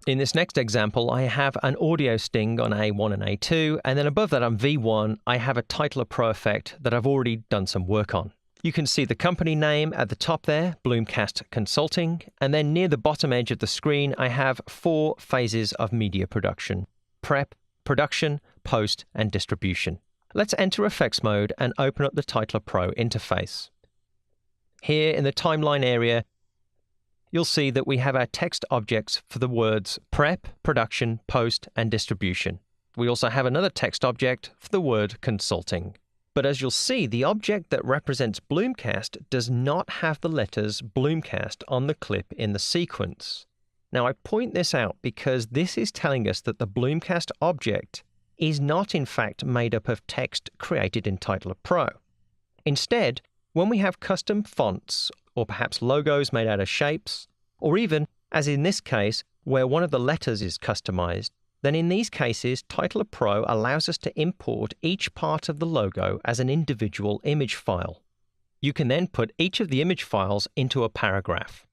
In this next example, I have an audio sting on A1 and A2, and then above that on V1, I have a Title of Pro effect that I've already done some work on. You can see the company name at the top there, Bloomcast Consulting, and then near the bottom edge of the screen, I have 4 phases of media production: prep, production, post, and distribution. Let's enter effects mode and open up the Title of Pro interface. Here in the timeline area, you'll see that we have our text objects for the words prep, production, post, and distribution. We also have another text object for the word consulting. But as you'll see, the object that represents Bloomcast does not have the letters Bloomcast on the clip in the sequence. Now I point this out because this is telling us that the Bloomcast object is not in fact made up of text created in Title of Pro. Instead, when we have custom fonts, or perhaps logos made out of shapes, or even, as in this case, where one of the letters is customized, then in these cases, Title of Pro allows us to import each part of the logo as an individual image file. You can then put each of the image files into a paragraph.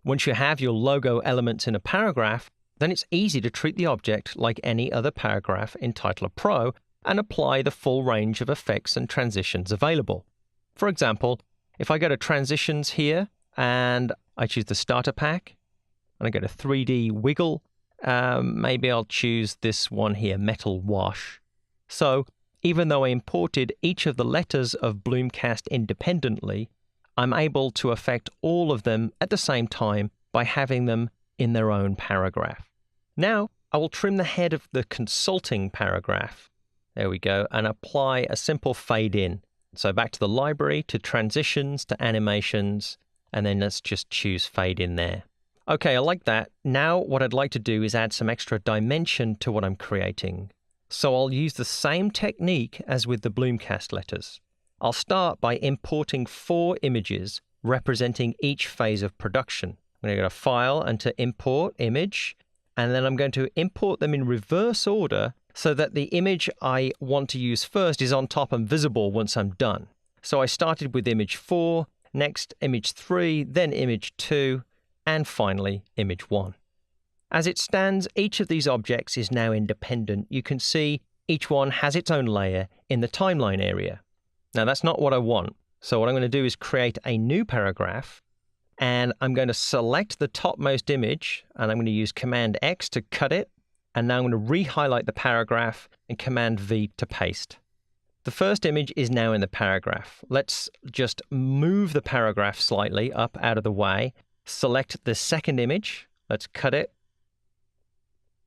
Once you have your logo elements in a paragraph, then it's easy to treat the object like any other paragraph in Title of Pro and apply the full range of effects and transitions available. For example, if I go to Transitions here, and I choose the Starter Pack, and I go to 3D Wiggle, maybe I'll choose this one here, Metal Wash. So, even though I imported each of the letters of Bloomcast independently, I'm able to affect all of them at the same time by having them in their own paragraph. Now, I will trim the head of the consulting paragraph. There we go, and apply a simple fade in. So back to the library, to transitions, to animations, and then let's just choose fade in there. Okay, I like that. Now what I'd like to do is add some extra dimension to what I'm creating. So I'll use the same technique as with the Bloomcast letters. I'll start by importing 4 images representing each phase of production. I'm going to go to File and to Import Image, and then I'm going to import them in reverse order so that the image I want to use first is on top and visible once I'm done. So I started with image 4, next image 3, then image 2, and finally image 1. As it stands, each of these objects is now independent. You can see each one has its own layer in the timeline area. Now that's not what I want. So what I'm going to do is create a new paragraph, and I'm going to select the topmost image, and I'm going to use Command X to cut it. And now I'm going to re-highlight the paragraph and Command V to paste. The first image is now in the paragraph. Let's just move the paragraph slightly up out of the way. Select the second image. Let's cut it.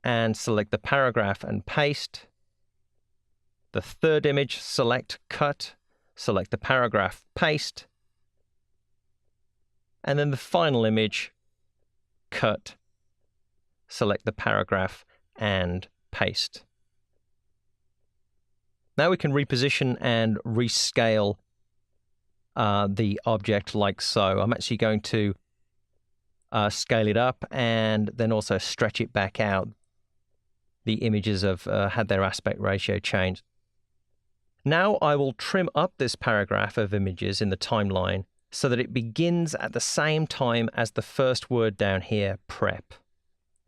And select the paragraph and paste. The third image, select, cut. Select the paragraph, paste. And then the final image, cut. Select the paragraph, and paste. Now we can reposition and rescale the object like so. I'm actually going to scale it up and then also stretch it back out. The images have had their aspect ratio changed. Now I will trim up this paragraph of images in the timeline so that it begins at the same time as the first word down here, prep.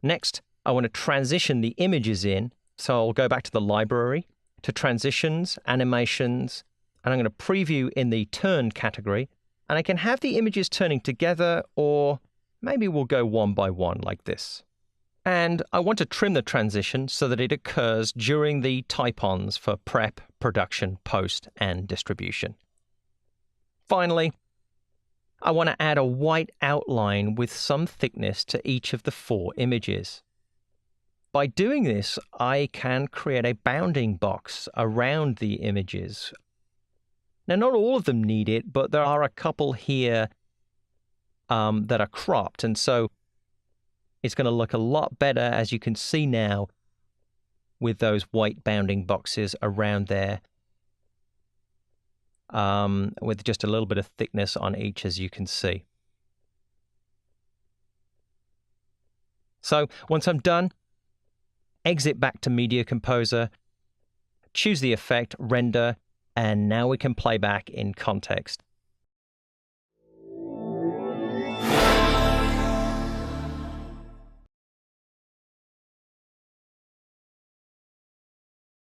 Next, I want to transition the images in, so I'll go back to the library, to transitions, animations, and I'm going to preview in the turn category, and I can have the images turning together, or maybe we'll go one by one like this. And I want to trim the transition so that it occurs during the type-ons for prep, production, post, and distribution. Finally, I want to add a white outline with some thickness to each of the 4 images. By doing this, I can create a bounding box around the images. Now, not all of them need it, but there are a couple here that are cropped, and so it's going to look a lot better, as you can see now, with those white bounding boxes around there, with just a little bit of thickness on each, as you can see. So once I'm done, exit back to Media Composer, choose the effect, render, and now we can play back in context.